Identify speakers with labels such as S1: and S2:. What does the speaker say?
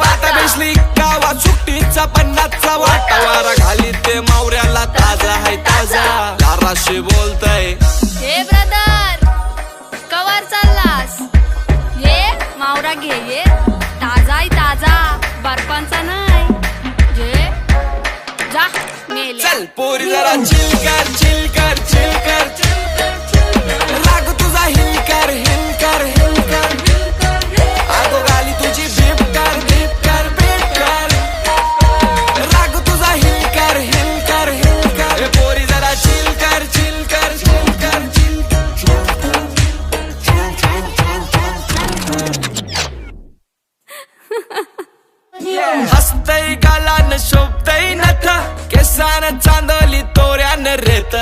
S1: वाता बेसली गावा सुट्टीचा 50चा वाटा वारा घाली ते मावऱ्याला ताजा हाय ताजा दाराशी बोलतय
S2: हे ब्रदर कवर चाललास ये मावरा घे ये ताजा ताजा बर्फांचा नाही घे जा मेले
S1: चल पोरी जरा चिल कर चिल कर चिल कर राग तुझा हिल कर हिल कर हिल कर आगो गाली तुझी बीप कर बीप कर बीप कर राग तुझा हिल कर हिल कर हिल कर पोरी जरा चिल कर चिल कर चिल कर चिल हसतय गालान शोभतय नथ केसान चांदली तोऱ्यान रेत